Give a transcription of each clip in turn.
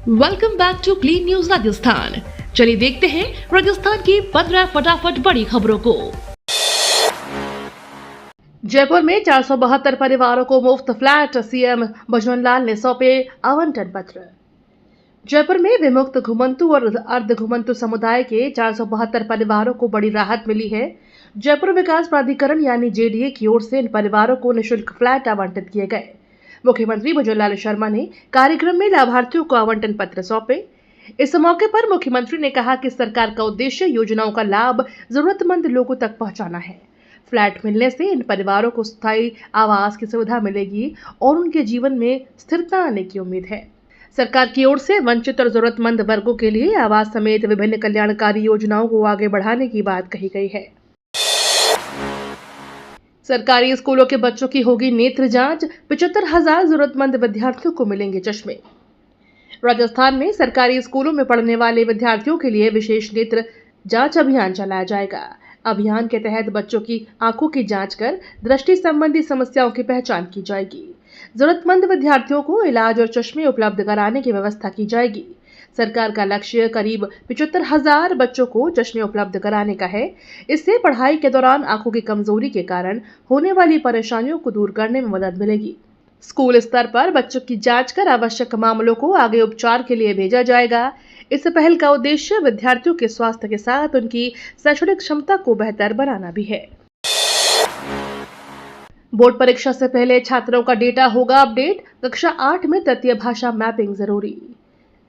Welcome back to clean news Rajasthan. चलिए देखते हैं राजस्थान की 15 फटाफट बड़ी खबरों को। जयपुर में 472 परिवारों को मुफ्त फ्लैट, सीएम भजनलाल लाल ने सौंपे आवंटन पत्र। जयपुर में विमुक्त घुमंतु और अर्ध घुमंतु समुदाय के 472 परिवारों को बड़ी राहत मिली है। जयपुर विकास प्राधिकरण यानी जेडीए की ओर से इन परिवारों को निःशुल्क फ्लैट आवंटित किए गए। मुख्यमंत्री भजनलाल शर्मा ने कार्यक्रम में लाभार्थियों को आवंटन पत्र सौंपे। इस मौके पर मुख्यमंत्री ने कहा कि सरकार का उद्देश्य योजनाओं का लाभ जरूरतमंद लोगों तक पहुंचाना है। फ्लैट मिलने से इन परिवारों को स्थायी आवास की सुविधा मिलेगी और उनके जीवन में स्थिरता आने की उम्मीद है। सरकार की ओर से वंचित और जरूरतमंद वर्गों के लिए आवास समेत विभिन्न कल्याणकारी योजनाओं को आगे बढ़ाने की बात कही गई है। सरकारी स्कूलों के बच्चों की होगी नेत्र जांच, 75,000 जरूरतमंद विद्यार्थियों को मिलेंगे चश्मे। राजस्थान में सरकारी स्कूलों में पढ़ने वाले विद्यार्थियों के लिए विशेष नेत्र जांच अभियान चलाया जाएगा। अभियान के तहत बच्चों की आंखों की जांच कर दृष्टि संबंधी समस्याओं की पहचान की जाएगी। जरूरतमंद विद्यार्थियों को इलाज और चश्मे उपलब्ध कराने की व्यवस्था की जाएगी। सरकार का लक्ष्य करीब 75,000 बच्चों को चश्मे उपलब्ध कराने का है। इससे पढ़ाई के दौरान आंखों की कमजोरी के कारण होने वाली परेशानियों को दूर करने में मदद मिलेगी। स्कूल स्तर पर बच्चों की जांच कर आवश्यक मामलों को आगे उपचार के लिए भेजा जाएगा। इस पहल का उद्देश्य विद्यार्थियों के स्वास्थ्य के साथ उनकी शैक्षणिक क्षमता को बेहतर बनाना भी है। बोर्ड परीक्षा से पहले छात्रों का डेटा होगा अपडेट, कक्षा 8 में तृतीय भाषा मैपिंग जरूरी।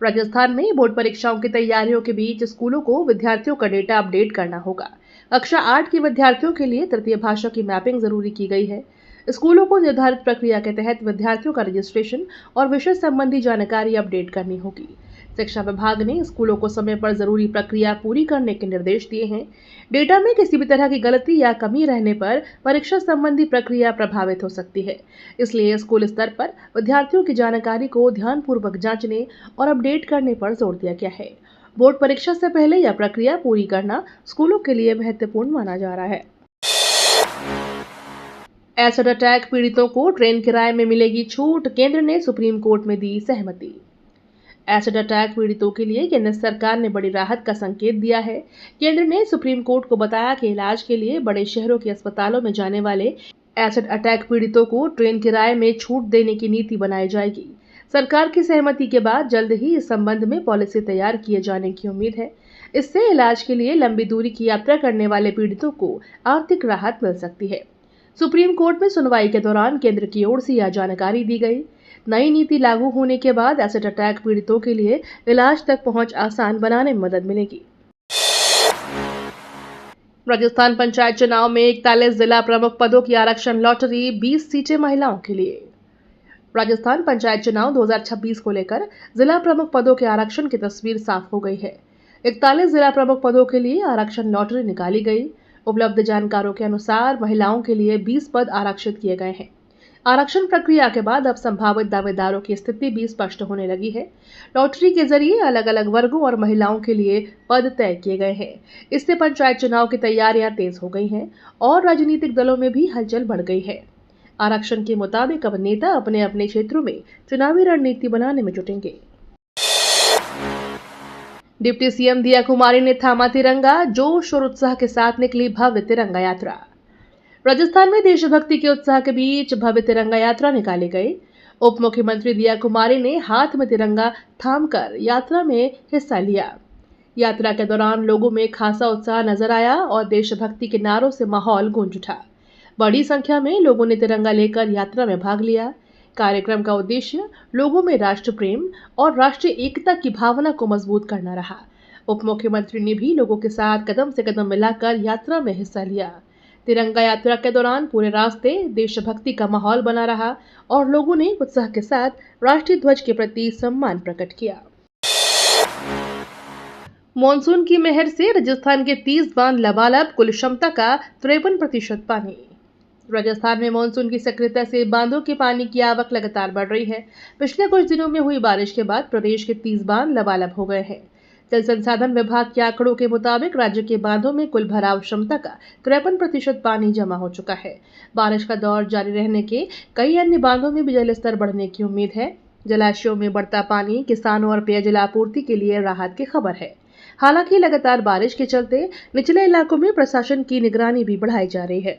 राजस्थान में बोर्ड परीक्षाओं की तैयारियों के बीच स्कूलों को विद्यार्थियों का डेटा अपडेट करना होगा। कक्षा 8 के विद्यार्थियों के लिए तृतीय भाषा की मैपिंग जरूरी की गई है। स्कूलों को निर्धारित प्रक्रिया के तहत विद्यार्थियों का रजिस्ट्रेशन और विषय संबंधी जानकारी अपडेट करनी होगी। शिक्षा विभाग ने स्कूलों को समय पर जरूरी प्रक्रिया पूरी करने के निर्देश दिए हैं। डेटा में किसी भी तरह की गलती या कमी रहने पर परीक्षा संबंधी प्रक्रिया प्रभावित हो सकती है। इसलिए स्कूल स्तर पर विद्यार्थियों की जानकारी को ध्यानपूर्वक जांचने और अपडेट करने पर जोर दिया गया है। बोर्ड परीक्षा से पहले यह प्रक्रिया पूरी करना स्कूलों के लिए महत्वपूर्ण माना जा रहा है। एसिड अटैक पीड़ितों को ट्रेन किराए में मिलेगी छूट, केंद्र ने सुप्रीम कोर्ट में दी सहमति। एसिड अटैक पीड़ितों के लिए केंद्र सरकार ने बड़ी राहत का संकेत दिया है। केंद्र ने सुप्रीम कोर्ट को बताया कि इलाज के लिए बड़े शहरों के अस्पतालों में जाने वाले एसिड अटैक पीड़ितों को ट्रेन किराए में छूट देने की नीति बनाई जाएगी। सरकार की सहमति के बाद जल्द ही इस संबंध में पॉलिसी तैयार किए जाने की उम्मीद है। इससे इलाज के लिए लंबी दूरी की यात्रा करने वाले पीड़ितों को आर्थिक राहत मिल सकती है। सुप्रीम कोर्ट में सुनवाई के दौरान केंद्र की ओर से यह जानकारी दी गई। नई नीति लागू होने के बाद एसिड अटैक पीड़ितों के लिए इलाज तक पहुंच आसान बनाने में मदद मिलेगी। राजस्थान पंचायत चुनाव में 41 जिला प्रमुख पदों की आरक्षण लॉटरी, 20 सीटें महिलाओं के लिए। राजस्थान पंचायत चुनाव 2026 को लेकर जिला प्रमुख पदों के आरक्षण की तस्वीर साफ हो गई है। 41 जिला प्रमुख पदों के लिए आरक्षण लॉटरी निकाली गई। उपलब्ध जानकारों के अनुसार महिलाओं के लिए 20 पद आरक्षित किए गए हैं। आरक्षण प्रक्रिया के बाद अब संभावित दावेदारों की स्थिति भी स्पष्ट होने लगी है। लॉटरी के जरिए अलग अलग वर्गों और महिलाओं के लिए पद तय किए गए हैं। इससे पंचायत चुनाव की तैयारियां तेज हो गई हैं और राजनीतिक दलों में भी हलचल बढ़ गई है। आरक्षण के मुताबिक अब नेता अपने अपने क्षेत्रों में चुनावी रणनीति बनाने में जुटेंगे। डिप्टी सीएम दिया कुमारी ने थामा तिरंगा, जोश और उत्साह के साथ निकली भव्य तिरंगा यात्रा। राजस्थान में देशभक्ति के उत्साह के बीच भव्य तिरंगा यात्रा निकाली गई। उप मुख्यमंत्री दिया कुमारी ने हाथ में तिरंगा थामकर यात्रा में हिस्सा लिया। यात्रा के दौरान लोगों में खासा उत्साह नजर आया और देशभक्ति के नारों से माहौल गूंज उठा। बड़ी संख्या में लोगों ने तिरंगा लेकर यात्रा में भाग लिया। कार्यक्रम का उद्देश्य लोगों में राष्ट्र प्रेम और राष्ट्रीय एकता की भावना को मजबूत करना रहा। उप मुख्यमंत्री ने भी लोगों के साथ कदम से कदम मिलाकर यात्रा में हिस्सा लिया। तिरंगा यात्रा के दौरान पूरे रास्ते देशभक्ति का माहौल बना रहा और लोगों ने उत्साह के साथ राष्ट्रीय ध्वज के प्रति सम्मान प्रकट किया। मॉनसून की मेहर से राजस्थान के 30 बांध लबालब, कुल क्षमता का 53% पानी। राजस्थान में मानसून की सक्रियता से बांधों के पानी की आवक लगातार बढ़ रही है। पिछले कुछ दिनों में हुई बारिश के बाद प्रदेश के 30 बांध लबालब हो गए हैं। जल संसाधन विभाग के आंकड़ों के मुताबिक राज्य के बांधों में कुल भराव क्षमता का 53% पानी जमा हो चुका है। बारिश का दौर जारी रहने के कई अन्य बांधों में भी जल स्तर बढ़ने की उम्मीद है। जलाशयों में बढ़ता पानी किसानों और पेयजल आपूर्ति के लिए राहत की खबर है। हालांकि लगातार बारिश के चलते निचले इलाकों में प्रशासन की निगरानी भी बढ़ाई जा रही है।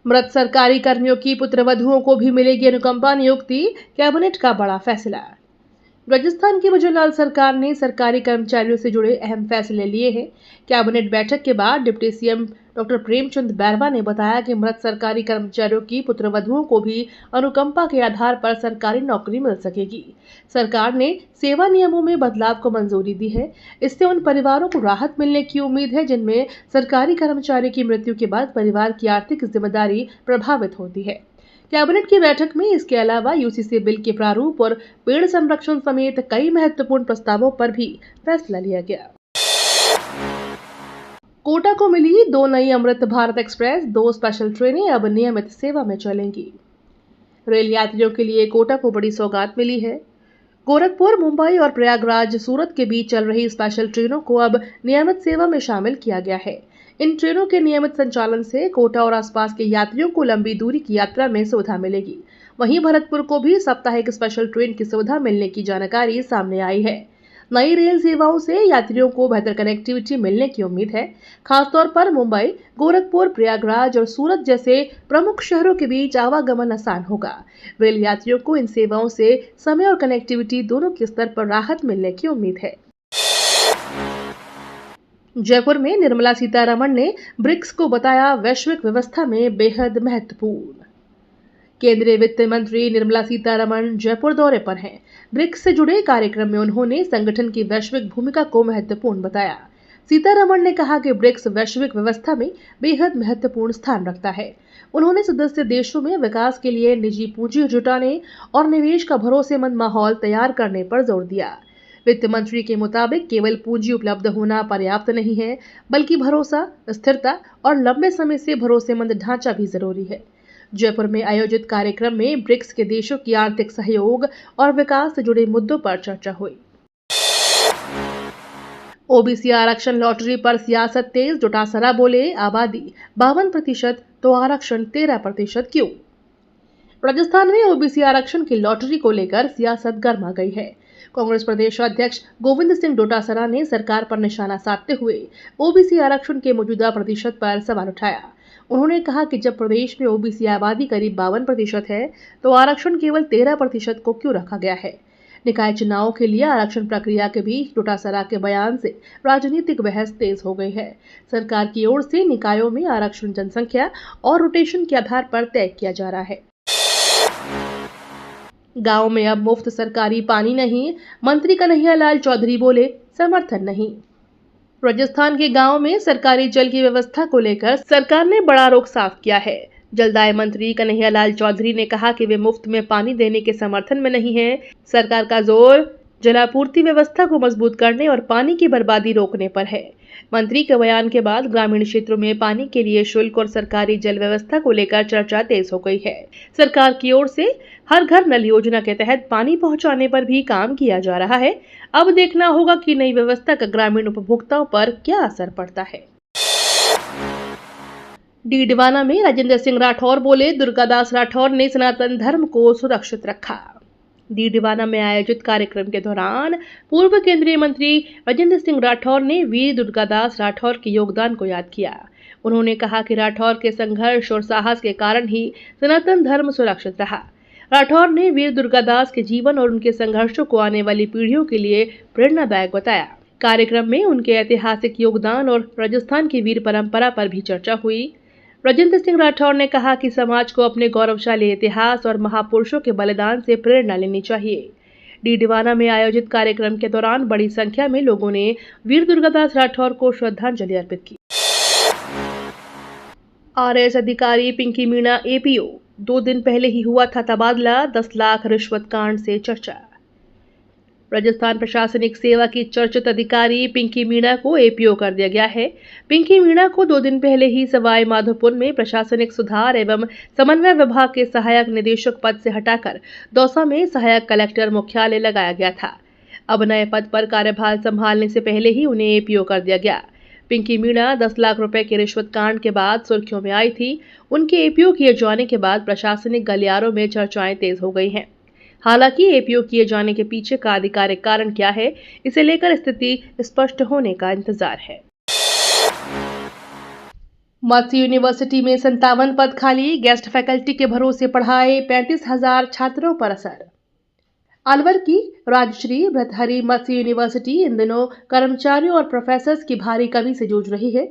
मृत सरकारी कर्मियों की पुत्रवधुओं को भी मिलेगी अनुकंपा नियुक्ति, कैबिनेट का बड़ा फैसला। राजस्थान की भजनलाल सरकार ने सरकारी कर्मचारियों से जुड़े अहम फैसले लिए हैं। कैबिनेट बैठक के बाद deputy CM doctor Premchand Bairwa ने बताया कि मृत सरकारी कर्मचारियों की पुत्रवधुओं को भी अनुकंपा के आधार पर सरकारी नौकरी मिल सकेगी। सरकार ने सेवा नियमों में बदलाव को मंजूरी दी है। इससे उन परिवारों को राहत मिलने की उम्मीद है जिनमें सरकारी कर्मचारी की मृत्यु के बाद परिवार की आर्थिक जिम्मेदारी प्रभावित होती है। कैबिनेट की बैठक में इसके अलावा यूसीसी बिल के प्रारूप और पेड़ संरक्षण समेत कई महत्वपूर्ण प्रस्तावों पर भी फैसला लिया गया। कोटा को मिली 2 नई अमृत भारत एक्सप्रेस, 2 स्पेशल ट्रेनें अब नियमित सेवा में चलेंगी। रेल यात्रियों के लिए कोटा को बड़ी सौगात मिली है। गोरखपुर, मुंबई और प्रयागराज, सूरत के बीच चल रही स्पेशल ट्रेनों को अब नियमित सेवा में शामिल किया गया है। इन ट्रेनों के नियमित संचालन से कोटा और आसपास के यात्रियों को लंबी दूरी की यात्रा में सुविधा मिलेगी। वहीं भरतपुर को भी साप्ताहिक स्पेशल ट्रेन की सुविधा मिलने की जानकारी सामने आई है। नई रेल सेवाओं से यात्रियों को बेहतर कनेक्टिविटी मिलने की उम्मीद है। खासतौर पर मुंबई, गोरखपुर, प्रयागराज और सूरत जैसे प्रमुख शहरों के बीच आवागमन आसान होगा। रेल यात्रियों को इन सेवाओं से समय और कनेक्टिविटी दोनों के स्तर पर राहत मिलने की उम्मीद है। जयपुर में निर्मला सीतारमण ने ब्रिक्स को बताया वैश्विक व्यवस्था में बेहद महत्वपूर्ण। केंद्रीय वित्त मंत्री निर्मला सीतारमण जयपुर दौरे पर हैं। ब्रिक्स से जुड़े कार्यक्रम में उन्होंने संगठन की वैश्विक भूमिका को महत्वपूर्ण बताया। सीतारमण ने कहा कि ब्रिक्स वैश्विक व्यवस्था में बेहद महत्वपूर्ण स्थान रखता है। उन्होंने सदस्य देशों में विकास के लिए निजी पूंजी जुटाने और निवेश का भरोसेमंद माहौल तैयार करने पर जोर दिया। वित्त मंत्री के मुताबिक केवल पूंजी उपलब्ध होना पर्याप्त नहीं है, बल्कि भरोसा, स्थिरता और लंबे समय से भरोसेमंद ढांचा भी जरूरी है। जयपुर में आयोजित कार्यक्रम में ब्रिक्स के देशों की आर्थिक सहयोग और विकास से जुड़े मुद्दों पर चर्चा हुई। ओबीसी आरक्षण लॉटरी पर सियासत तेज, डोटासरा बोले आबादी 52% तो आरक्षण 13% क्यों? राजस्थान में ओबीसी आरक्षण की लॉटरी को लेकर सियासत गर्मा गई है। कांग्रेस प्रदेश अध्यक्ष गोविंद सिंह डोटासरा ने सरकार पर निशाना साधते हुए ओबीसी आरक्षण के मौजूदा प्रतिशत पर सवाल उठाया। उन्होंने कहा कि जब प्रदेश में ओबीसी आबादी करीब 52% है, तो आरक्षण केवल 13% को क्यों रखा गया है? निकाय चुनावों के लिए आरक्षण प्रक्रिया के बीच डोटासरा के बयान से राजनीतिक बहस तेज हो गई है। सरकार की ओर से निकायों में आरक्षण जनसंख्या और रोटेशन के आधार पर तय किया जा रहा है। गांव में अब मुफ्त सरकारी पानी नहीं, मंत्री कन्हैयालाल चौधरी बोले समर्थन नहीं। राजस्थान के गांव में सरकारी जल की व्यवस्था को लेकर सरकार ने बड़ा रुख साफ किया है। जलदाय मंत्री कन्हैयालाल चौधरी ने कहा कि वे मुफ्त में पानी देने के समर्थन में नहीं है। सरकार का जोर जलापूर्ति व्यवस्था को मजबूत करने और पानी की बर्बादी रोकने पर है। मंत्री के बयान के बाद ग्रामीण क्षेत्रों में पानी के लिए शुल्क और सरकारी जल व्यवस्था को लेकर चर्चा तेज हो गई है। सरकार की ओर से हर घर नल योजना के तहत पानी पहुंचाने पर भी काम किया जा रहा है। अब देखना होगा कि नई व्यवस्था का ग्रामीण उपभोक्ताओं पर क्या असर पड़ता है। डीडवाना में राजेंद्र सिंह राठौर बोले दुर्गादास राठौर ने सनातन धर्म को सुरक्षित रखा। डीडवाना में आयोजित कार्यक्रम के दौरान पूर्व केंद्रीय मंत्री राजेंद्र सिंह राठौर ने वीर दुर्गादास राठौर के योगदान को याद किया। उन्होंने कहा कि राठौर के संघर्ष और साहस के कारण ही सनातन धर्म सुरक्षित रहा। राठौर ने वीर दुर्गादास के जीवन और उनके संघर्षों को आने वाली पीढ़ियों के लिए प्रेरणादायक बताया। कार्यक्रम में उनके ऐतिहासिक योगदान और राजस्थान की वीर परंपरा पर भी चर्चा हुई। राजेंद्र सिंह राठौर ने कहा कि समाज को अपने गौरवशाली इतिहास और महापुरुषों के बलिदान से प्रेरणा लेनी चाहिए। डीडवाना में आयोजित कार्यक्रम के दौरान बड़ी संख्या में लोगों ने वीर दुर्गादास राठौर को श्रद्धांजलि अर्पित की। आरएएस अधिकारी पिंकी मीणा एपीओ, 2 दिन पहले ही हुआ था तबादला, 10 लाख रिश्वत कांड से चर्चा। राजस्थान प्रशासनिक सेवा की चर्चित अधिकारी पिंकी मीणा को एपीओ कर दिया गया है। पिंकी मीणा को 2 दिन पहले ही सवाई माधोपुर में प्रशासनिक सुधार एवं समन्वय विभाग के सहायक निदेशक पद से हटाकर दौसा में सहायक कलेक्टर मुख्यालय लगाया गया था। अब नए पद पर कार्यभार संभालने से पहले ही उन्हें एपीओ कर दिया गया। पिंकी मीणा 10 लाख रुपए के रिश्वत कांड के बाद सुर्खियों में आई थी। उनके एपीओ किए जाने के बाद प्रशासनिक गलियारों में चर्चाएं तेज हो गई हैं। हालांकि एपीओ किए जाने के पीछे का आधिकारिक कारण क्या है, इसे लेकर स्थिति स्पष्ट होने का इंतजार है। मत्स्य यूनिवर्सिटी में 57 पद खाली, गेस्ट फैकल्टी के भरोसे पढ़ाए 35,000 छात्रों पर असर। अलवर की राजश्री भृतहरि मत्स्य यूनिवर्सिटी इन दिनों कर्मचारियों और प्रोफेसर्स की भारी कमी से जूझ रही है।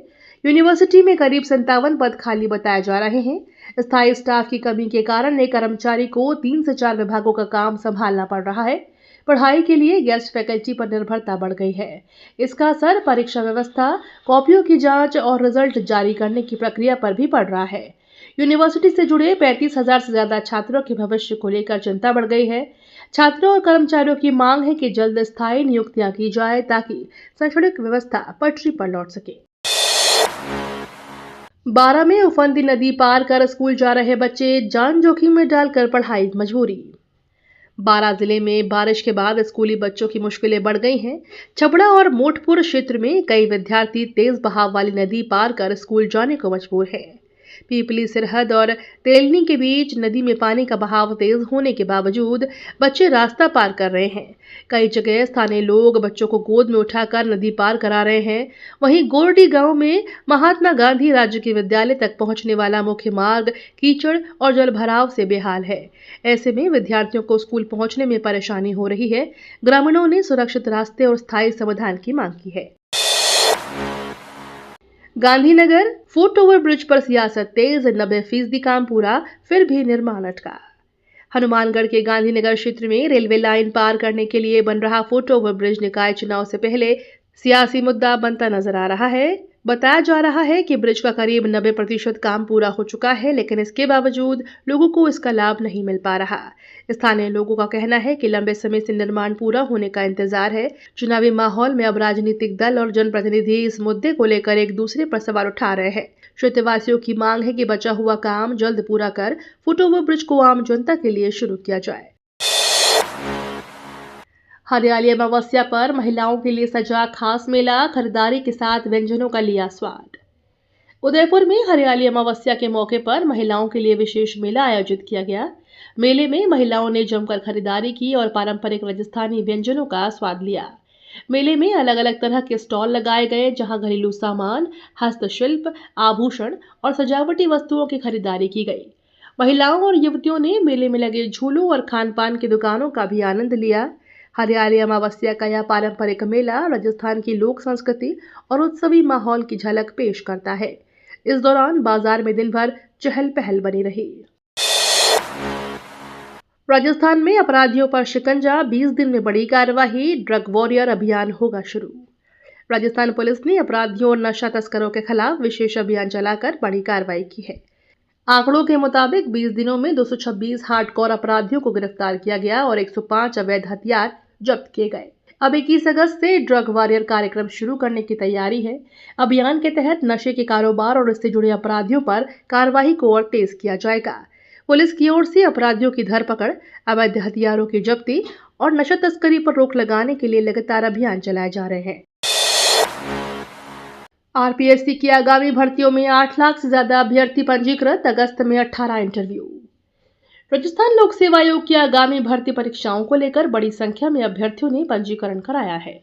यूनिवर्सिटी में करीब 57 पद खाली बताए जा रहे हैं। स्थायी स्टाफ की कमी के कारण एक कर्मचारी को 3 से 4 विभागों का काम संभालना पड़ रहा है। पढ़ाई के लिए गेस्ट फैकल्टी पर निर्भरता बढ़ गई है। इसका असर परीक्षा व्यवस्था, कॉपियों की जांच और रिजल्ट जारी करने की प्रक्रिया पर भी पड़ रहा है। यूनिवर्सिटी से जुड़े 35,000 से ज्यादा छात्रों के भविष्य को लेकर चिंता बढ़ गई है। छात्रों और कर्मचारियों की मांग है कि जल्द स्थायी नियुक्तियां की जाए ताकि शैक्षणिक व्यवस्था पटरी पर लौट सके। बारां में उफंदी नदी पार कर स्कूल जा रहे बच्चे जान जोखिम में डालकर पढ़ाई मजबूरी। बारां जिले में बारिश के बाद स्कूली बच्चों की मुश्किलें बढ़ गई हैं। छपड़ा और मोटपुर क्षेत्र में कई विद्यार्थी तेज बहाव वाली नदी पार कर स्कूल जाने को मजबूर हैं। पीपली सरहद और तेलनी के बीच नदी में पानी का बहाव तेज होने के बावजूद बच्चे रास्ता पार कर रहे हैं। कई जगह स्थानीय लोग बच्चों को गोद में उठाकर नदी पार करा रहे हैं। वहीं गोरडी गांव में महात्मा गांधी राज्य विद्यालय तक पहुंचने वाला मुख्य मार्ग कीचड़ और जलभराव से बेहाल है। ऐसे में विद्यार्थियों को स्कूल पहुंचने में परेशानी हो रही है। ग्रामीणों ने सुरक्षित रास्ते और स्थायी समाधान की मांग की है। गांधीनगर फुट ओवर ब्रिज पर सियासत तेज, 90% काम पूरा, फिर भी निर्माण अटका। हनुमानगढ़ के गांधीनगर क्षेत्र में रेलवे लाइन पार करने के लिए बन रहा फुट ओवर ब्रिज निकाय चुनाव से पहले सियासी मुद्दा बनता नजर आ रहा है। बताया जा रहा है कि ब्रिज का करीब 90% काम पूरा हो चुका है, लेकिन इसके बावजूद लोगों को इसका लाभ नहीं मिल पा रहा। स्थानीय लोगों का कहना है कि लंबे समय से निर्माण पूरा होने का इंतजार है। चुनावी माहौल में अब राजनीतिक दल और जनप्रतिनिधि इस मुद्दे को लेकर एक दूसरे पर सवाल उठा रहे हैं। क्षेत्रवासियों की मांग है कि बचा हुआ काम जल्द पूरा कर फुट ओवर ब्रिज को आम जनता के लिए शुरू किया जाए। हरियाली अमावस्या पर महिलाओं के लिए सजा खास मेला, खरीदारी के साथ व्यंजनों का लिया स्वाद। उदयपुर में हरियाली अमावस्या के मौके पर महिलाओं के लिए विशेष मेला आयोजित किया गया। मेले में महिलाओं ने जमकर खरीदारी की और पारंपरिक राजस्थानी व्यंजनों का स्वाद लिया। मेले में अलग अलग तरह के स्टॉल लगाए गए, जहां घरेलू सामान, हस्तशिल्प, आभूषण और सजावटी वस्तुओं की खरीदारी की गई। महिलाओं और युवतियों ने मेले में लगे झूलों और खान पान की दुकानों का भी आनंद लिया। हरियाली अमावस्या का यह पारंपरिक मेला राजस्थान की लोक संस्कृति और उत्सवी माहौल की झलक पेश करता है। इस दौरान बाजार में दिन भर चहल पहल बनी रही। राजस्थान में अपराधियों पर शिकंजा, 20 दिन में बड़ी कार्रवाई, ड्रग वॉरियर अभियान होगा शुरू। राजस्थान पुलिस ने अपराधियों और नशा तस्करों के खिलाफ विशेष अभियान चलाकर बड़ी कार्रवाई की है। आंकड़ों के मुताबिक 20 दिनों में 226 हार्डकोर अपराधियों को गिरफ्तार किया गया और 105 अवैध हथियार जब्त किए गए। अब 21 अगस्त से ड्रग वॉरियर कार्यक्रम शुरू करने की तैयारी है। अभियान के तहत नशे के कारोबार और इससे जुड़े अपराधियों पर कार्रवाई को और तेज किया जाएगा। पुलिस की ओर से अपराधियों की धरपकड़, अवैध हथियारों की जब्ती और नशा तस्करी पर रोक लगाने के लिए लगातार अभियान चलाए जा रहे हैं। आरपीएससी की आगामी भर्तियों में 8 लाख से ज्यादा अभ्यर्थी पंजीकृत, अगस्त में 18 इंटरव्यू। राजस्थान लोक सेवा आयोग की आगामी भर्ती परीक्षाओं को लेकर बड़ी संख्या में अभ्यर्थियों ने पंजीकरण कराया है।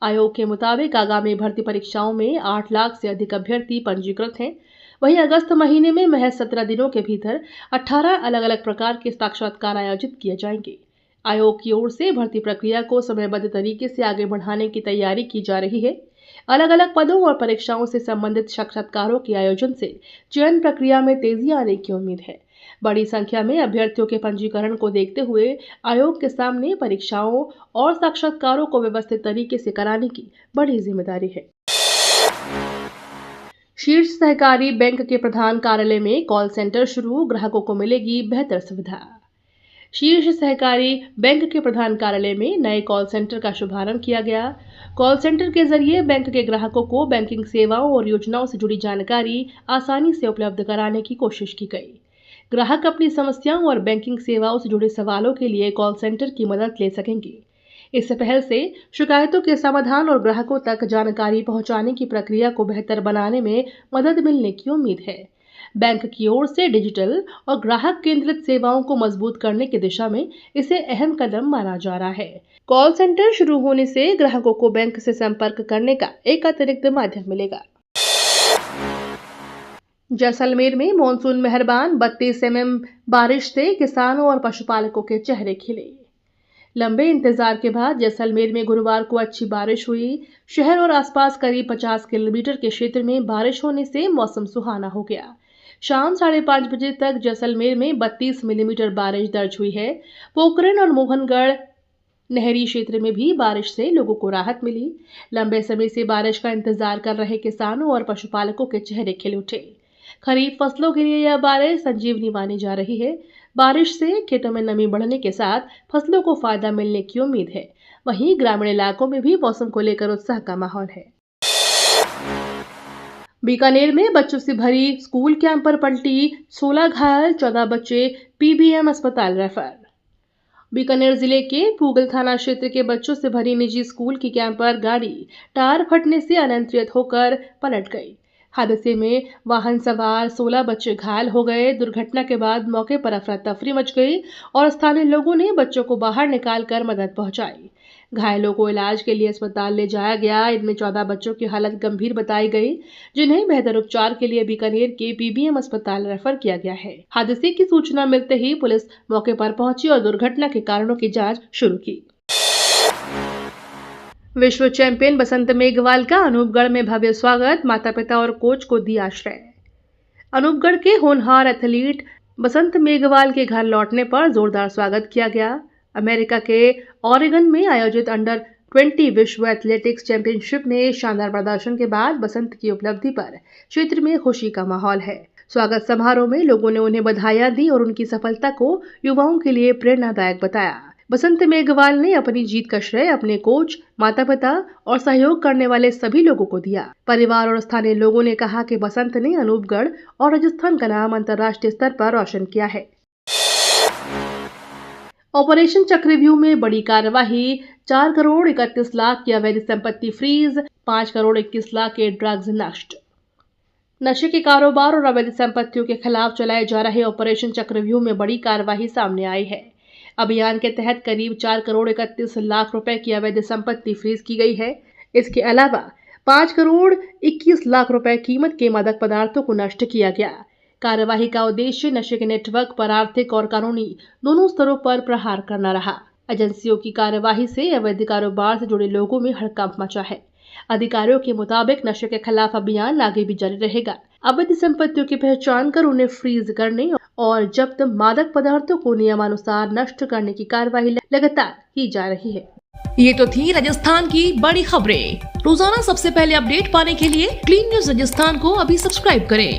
आयोग के मुताबिक आगामी भर्ती परीक्षाओं में 8 लाख से अधिक अभ्यर्थी पंजीकृत हैं। वहीं अगस्त महीने में महज 17 दिनों के भीतर 18 अलग अलग प्रकार के साक्षात्कार आयोजित किए जाएंगे। आयोग की ओर से भर्ती प्रक्रिया को समयबद्ध तरीके से आगे बढ़ाने की तैयारी की जा रही है। अलग अलग पदों और परीक्षाओं से संबंधित साक्षात्कारों के आयोजन से चयन प्रक्रिया में तेजी आने की उम्मीद है। बड़ी संख्या में अभ्यर्थियों के पंजीकरण को देखते हुए आयोग के सामने परीक्षाओं और साक्षात्कारों को व्यवस्थित तरीके से कराने की बड़ी जिम्मेदारी है। शीर्ष सहकारी बैंक के प्रधान कार्यालय में कॉल सेंटर शुरू, ग्राहकों को मिलेगी बेहतर सुविधा। शीर्ष सहकारी बैंक के प्रधान कार्यालय में नए कॉल सेंटर का शुभारंभ किया गया। कॉल सेंटर के जरिए बैंक के ग्राहकों को बैंकिंग सेवाओं और योजनाओं से जुड़ी जानकारी आसानी से उपलब्ध कराने की कोशिश की गई। ग्राहक अपनी समस्याओं और बैंकिंग सेवाओं से जुड़े सवालों के लिए कॉल सेंटर की मदद ले सकेंगे। इस पहल से शिकायतों के समाधान और ग्राहकों तक जानकारी पहुंचाने की प्रक्रिया को बेहतर बनाने में मदद मिलने की उम्मीद है। बैंक की ओर से डिजिटल और ग्राहक केंद्रित सेवाओं को मजबूत करने की दिशा में इसे अहम कदम माना जा रहा है। कॉल सेंटर शुरू होने से ग्राहकों को बैंक से संपर्क करने का एक अतिरिक्त माध्यम मिलेगा। जैसलमेर में मानसून मेहरबान, 32 mm बारिश से किसानों और पशुपालकों के चेहरे खिले। लंबे इंतजार के बाद जैसलमेर में गुरुवार को अच्छी बारिश हुई। शहर और आसपास करीब 50 किलोमीटर के क्षेत्र में बारिश होने से मौसम सुहाना हो गया। शाम 5:30 बजे तक जैसलमेर में 32 मिलीमीटर बारिश दर्ज हुई है। पोखरण और मोहनगढ़ नहरी क्षेत्र में भी बारिश से लोगों को राहत मिली। लंबे समय से बारिश का इंतजार कर रहे किसानों और पशुपालकों के चेहरे खिल उठे। खरीफ फसलों के लिए यह बारिश संजीवनी मानी जा रही है। बारिश से खेतों में नमी बढ़ने के साथ फसलों को फायदा मिलने की उम्मीद है। वहीं ग्रामीण इलाकों में भी मौसम को लेकर उत्साह का माहौल है। बीकानेर में बच्चों से भरी स्कूल कैंप पर पलटी, 16 घायल, 14 बच्चे पीबीएम अस्पताल रेफर। बीकानेर जिले के पूगल थाना क्षेत्र के बच्चों से भरी निजी स्कूल की कैंप पर गाड़ी टायर फटने से अनियंत्रित होकर पलट गई। हादसे में वाहन सवार 16 बच्चे घायल हो गए। दुर्घटना के बाद मौके पर अफरा तफरी मच गई और स्थानीय लोगों ने बच्चों को बाहर निकालकर मदद पहुंचाई। घायलों को इलाज के लिए अस्पताल ले जाया गया। इनमें 14 बच्चों की हालत गंभीर बताई गई, जिन्हें बेहतर उपचार के लिए बीकानेर के पीबीएम अस्पताल रेफर किया गया है। हादसे की सूचना मिलते ही पुलिस मौके पर पहुंची और दुर्घटना के कारणों की जांच शुरू की। विश्व चैंपियन बसंत मेघवाल का अनूपगढ़ में भव्य स्वागत, माता पिता और कोच को दी आश्रय। अनूपगढ़ के होनहार एथलीट बसंत मेघवाल के घर लौटने पर जोरदार स्वागत किया गया। अमेरिका के ऑरेगन में आयोजित अंडर 20 विश्व एथलेटिक्स चैंपियनशिप में शानदार प्रदर्शन के बाद बसंत की उपलब्धि पर क्षेत्र में खुशी का माहौल है। स्वागत समारोह में लोगों ने उन्हें बधाइयां दी और उनकी सफलता को युवाओं के लिए प्रेरणादायक बताया। बसंत मेघवाल ने अपनी जीत का श्रेय अपने कोच, माता पिता और सहयोग करने वाले सभी लोगों को दिया। परिवार और स्थानीय लोगों ने कहा कि बसंत ने अनूपगढ़ और राजस्थान का नाम अंतर्राष्ट्रीय स्तर पर रोशन किया है। ऑपरेशन चक्रव्यूह में बड़ी कार्यवाही, 4 करोड़ 31 लाख की अवैध संपत्ति फ्रीज, 5 करोड़ 21 लाख के ड्रग्स नष्ट। नशे के कारोबार और अवैध संपत्तियों के खिलाफ चलाए जा रहे ऑपरेशन चक्रव्यूह में बड़ी कार्यवाही सामने आई है। अभियान के तहत करीब 4 करोड़ 31 लाख रुपए की अवैध संपत्ति फ्रीज की गई है। इसके अलावा 5 करोड़ 21 लाख रुपए कीमत के मादक पदार्थों को नष्ट किया गया। कार्यवाही का उद्देश्य नशे के नेटवर्क पर आर्थिक और कानूनी दोनों स्तरों पर प्रहार करना रहा। एजेंसियों की कार्यवाही से अवैध कारोबार से जुड़े लोगों में हड़कंप मचा है। अधिकारियों के मुताबिक नशे के खिलाफ अभियान आगे भी जारी रहेगा। अवैध संपत्तियों की पहचान कर उन्हें फ्रीज करने और जब्त मादक पदार्थों को नियमानुसार नष्ट करने की कार्रवाई लगातार की जा रही है। ये तो थी राजस्थान की बड़ी खबरें। रोजाना सबसे पहले अपडेट पाने के लिए क्लीन न्यूज राजस्थान को अभी सब्सक्राइब करें।